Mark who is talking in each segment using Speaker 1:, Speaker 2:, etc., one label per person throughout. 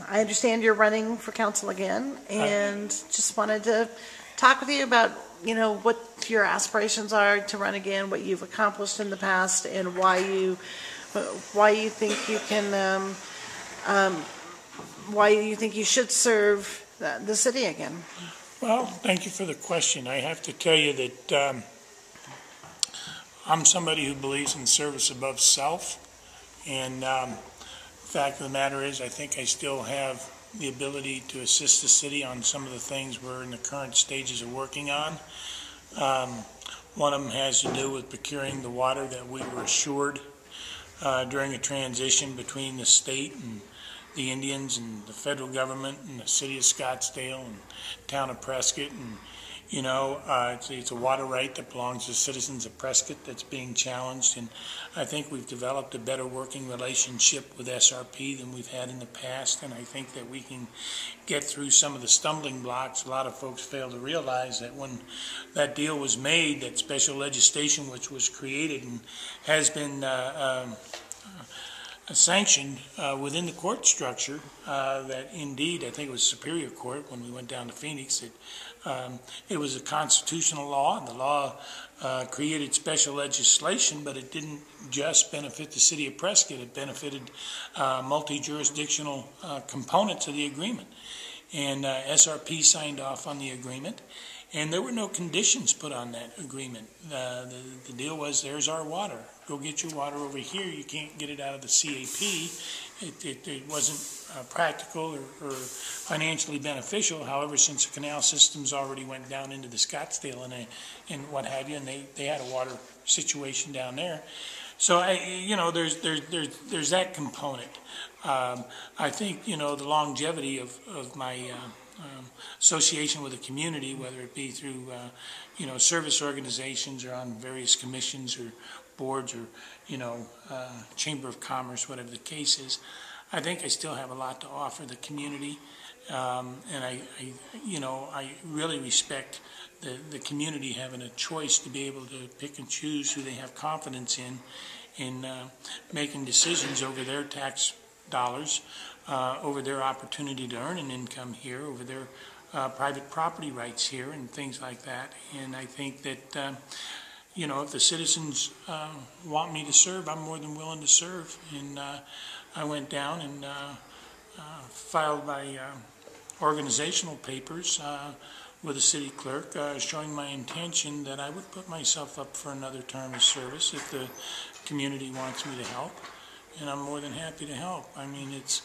Speaker 1: I understand you're running for council again, and just wanted to talk with you about, what your aspirations are to run again, what you've accomplished in the past, and why you think you can, why you think you should serve the city again.
Speaker 2: Well, thank you for the question. I have to tell you that I'm somebody who believes in service above self, and the fact of the matter is I think I still have the ability to assist the city on some of the things we're in the current stages of working on. One of them has to do with procuring the water that we were assured during a transition between the state and the Indians and the federal government and the city of Scottsdale and town of Prescott. And it's a water right that belongs to the citizens of Prescott that's being challenged, and I think we've developed a better working relationship with SRP than we've had in the past, and I think that we can get through some of the stumbling blocks. A lot of folks fail to realize that when that deal was made, that special legislation which was created and has been sanctioned within the court structure, that indeed, I think it was Superior Court when we went down to Phoenix, it was a constitutional law, and the law created special legislation, but it didn't just benefit the city of Prescott, it benefited multi-jurisdictional components of the agreement. And SRP signed off on the agreement, and there were no conditions put on that agreement. The deal was, there's our water. Go get your water over here. You can't get it out of the CAP. It wasn't practical or financially beneficial. However, since the canal systems already went down into the Scottsdale and what have you, and they had a water situation down there. So there's that component. I think the longevity of my association with the community, whether it be through service organizations or on various commissions or boards or Chamber of Commerce, whatever the case is, I think I still have a lot to offer the community, and I really respect the community having a choice to be able to pick and choose who they have confidence in making decisions over their tax dollars, over their opportunity to earn an income here, over their private property rights here and things like that. And I think that if the citizens want me to serve, I'm more than willing to serve. And I went down and filed my organizational papers with the city clerk, showing my intention that I would put myself up for another term of service if the community wants me to help. And I'm more than happy to help. I mean, it's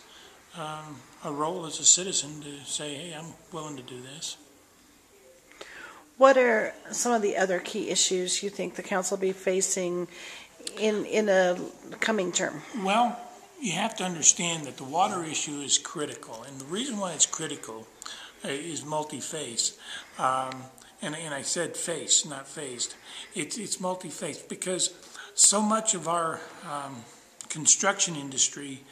Speaker 2: a role as a citizen to say, hey, I'm willing to do this.
Speaker 1: What are some of the other key issues you think the council will be facing in a coming term?
Speaker 2: Well, you have to understand that the water issue is critical, and the reason why it's critical is multi-phased. And I said face, not phased. It's multi-phased because so much of our construction industry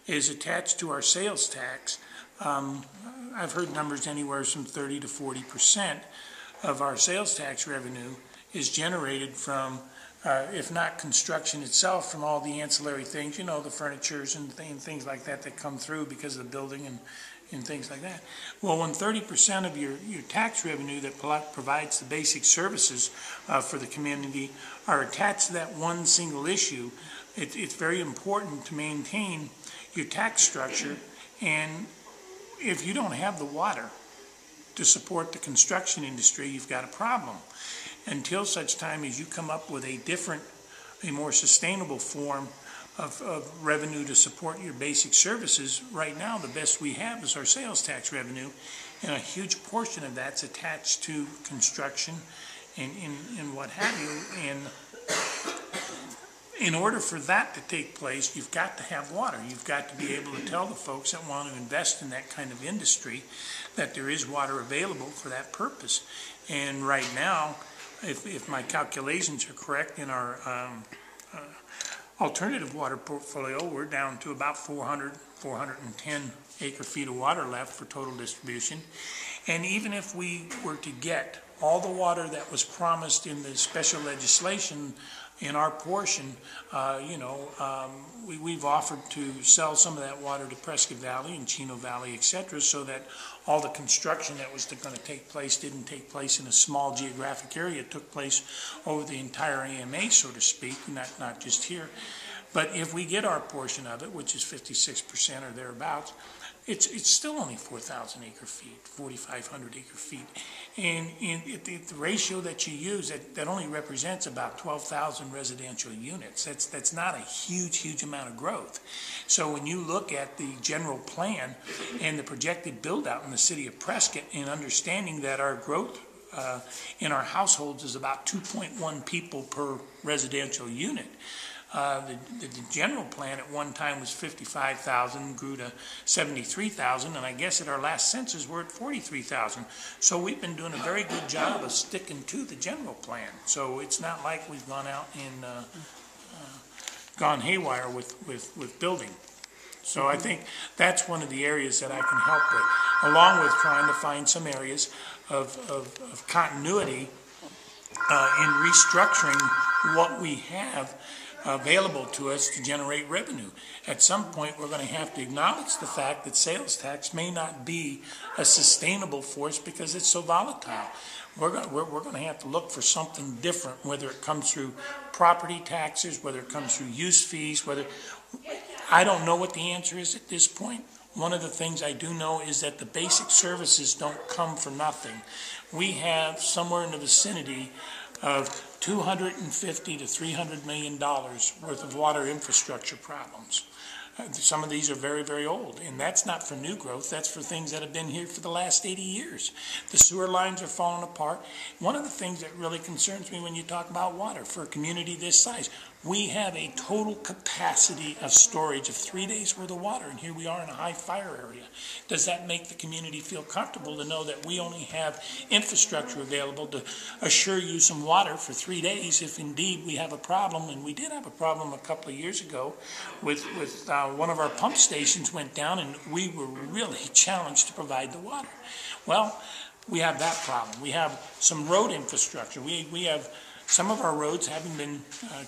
Speaker 2: is attached to our sales tax. I've heard numbers anywhere from 30 to 40% of our sales tax revenue is generated from, if not construction itself, from all the ancillary things, the furnitures and things like that come through because of the building and things like that. Well, when 30% of your tax revenue that provides the basic services for the community are attached to that one single issue, it's very important to maintain your tax structure. And if you don't have the water to support the construction industry, you've got a problem. Until such time as you come up with a more sustainable form of revenue to support your basic services, right now the best we have is our sales tax revenue, and a huge portion of that's attached to construction and what have you. And in order for that to take place, you've got to have water. You've got to be able to tell the folks that want to invest in that kind of industry that there is water available for that purpose. And right now, if my calculations are correct, in our alternative water portfolio, we're down to about 400, 410 acre feet of water left for total distribution. And even if we were to get all the water that was promised in the special legislation in our portion, we've offered to sell some of that water to Prescott Valley and Chino Valley, et cetera, so that all the construction that was going to take place didn't take place in a small geographic area. It took place over the entire AMA, so to speak, not just here. But if we get our portion of it, which is 56% or thereabouts, it's still only 4,000 acre feet, 4,500 acre feet. And the ratio that you use, that only represents about 12,000 residential units. That's not a huge amount of growth. So when you look at the general plan and the projected build out in the city of Prescott, and understanding that our growth in our households is about 2.1 people per residential unit, the general plan at one time was 55,000, grew to 73,000, and I guess at our last census we're at 43,000. So we've been doing a very good job of sticking to the general plan. So it's not like we've gone out and gone haywire with building. So I think that's one of the areas that I can help with, along with trying to find some areas of continuity in restructuring what we have available to us to generate revenue. At some point, we're going to have to acknowledge the fact that sales tax may not be a sustainable force because it's so volatile. We're going to have to look for something different, whether it comes through property taxes, whether it comes through use fees, I don't know what the answer is at this point. One of the things I do know is that the basic services don't come for nothing. We have somewhere in the vicinity of $250 to $300 million worth of water infrastructure problems. Some of these are very old, and that's not for new growth. That's for things that have been here for the last 80 years. The sewer lines are falling apart. One of the things that really concerns me when you talk about water for a community this size, we have a total capacity of storage of 3 days worth of water, and here we are in a high fire area. Does that make the community feel comfortable to know that we only have infrastructure available to assure you some water for 3 days if indeed we have a problem? And we did have a problem a couple of years ago with one of our pump stations went down, and we were really challenged to provide the water. Well, we have that problem. We have some road infrastructure. We have some of our roads haven't been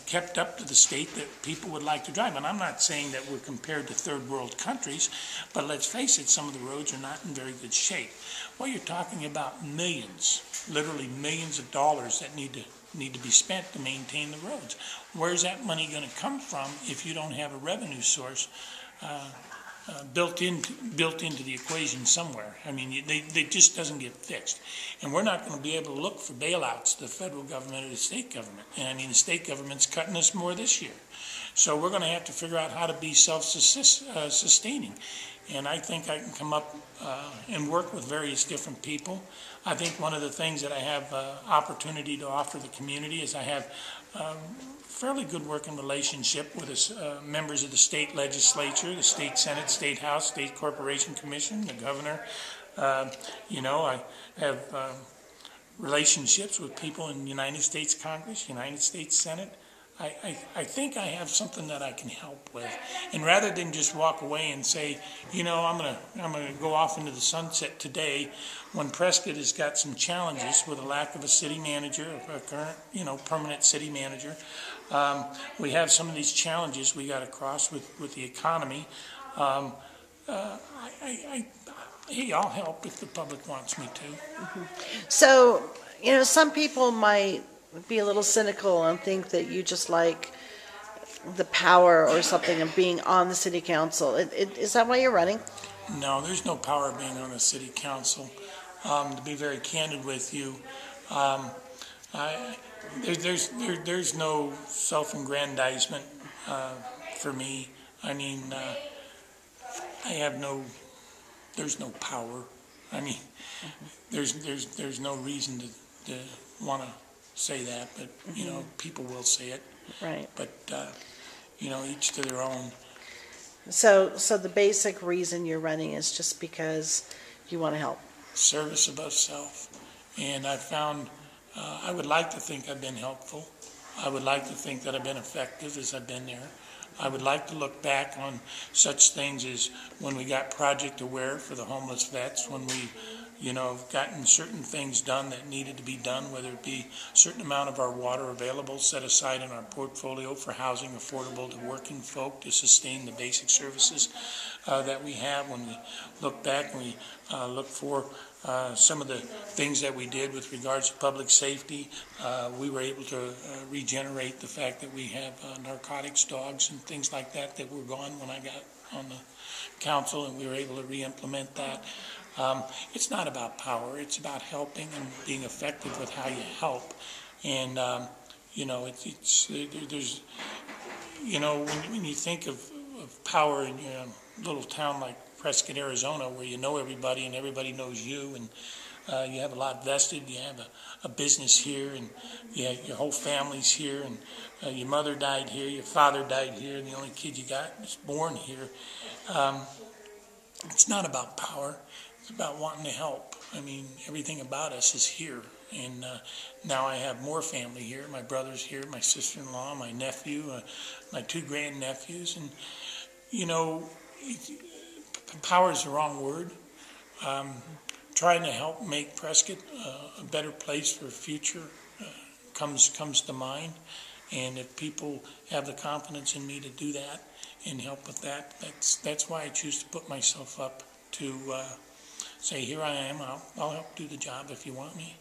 Speaker 2: kept up to the state that people would like to drive. And I'm not saying that we're compared to third world countries, but let's face it, some of the roads are not in very good shape. Well, you're talking about millions, literally millions of dollars that need to be spent to maintain the roads. Where's that money going to come from if you don't have a revenue source built into the equation somewhere? I mean, they just doesn't get fixed. And we're not going to be able to look for bailouts, the federal government or the state government. And I mean, the state government's cutting us more this year. So we're going to have to figure out how to be self-sustaining. And I think I can come up and work with various different people. I think one of the things that I have opportunity to offer the community is I have fairly good working relationship with members of the state legislature, the state senate, state house, state corporation commission, the governor. I have relationships with people in the United States Congress, United States Senate. I think I have something that I can help with. And rather than just walk away and say, I'm gonna go off into the sunset today, when Prescott has got some challenges with a lack of a city manager, a current, permanent city manager. We have some of these challenges we got to cross with the economy. Hey, I'll help if the public wants me to.
Speaker 1: Mm-hmm. So, some people might be a little cynical and think that you just like the power or something of being on the city council. Is that why you're running?
Speaker 2: No, there's no power of being on the city council. To be very candid with you, there's no self-aggrandizement for me. I mean, there's no power. I mean, there's no reason to want to say that, but people will say it.
Speaker 1: Right.
Speaker 2: But each to their own.
Speaker 1: So the basic reason you're running is just because you want to help.
Speaker 2: Service above self, and I found I would like to think I've been helpful. I would like to think that I've been effective as I've been there. I would like to look back on such things as when we got Project Aware for the homeless vets, when we, gotten certain things done that needed to be done, whether it be a certain amount of our water available set aside in our portfolio for housing affordable to working folk to sustain the basic services that we have. When we look back and we look for some of the things that we did with regards to public safety, we were able to regenerate the fact that we have narcotics dogs and things like that that were gone when I got on the council, and we were able to re-implement that. It's not about power, it's about helping and being effective with how you help. And there's when you think of power in a little town like Prescott, Arizona, where you know everybody and everybody knows you, and you have a lot vested, you have a business here, and your whole family's here, and your mother died here, your father died here, and the only kid you got is born here. It's not about power, it's about wanting to help. I mean, everything about us is here, and now I have more family here. My brother's here, my sister-in-law, my nephew, my 2 grandnephews, and power is the wrong word. Trying to help make Prescott a better place for the future comes to mind. And if people have the confidence in me to do that and help with that, that's why I choose to put myself up to say, here I am, I'll help do the job if you want me.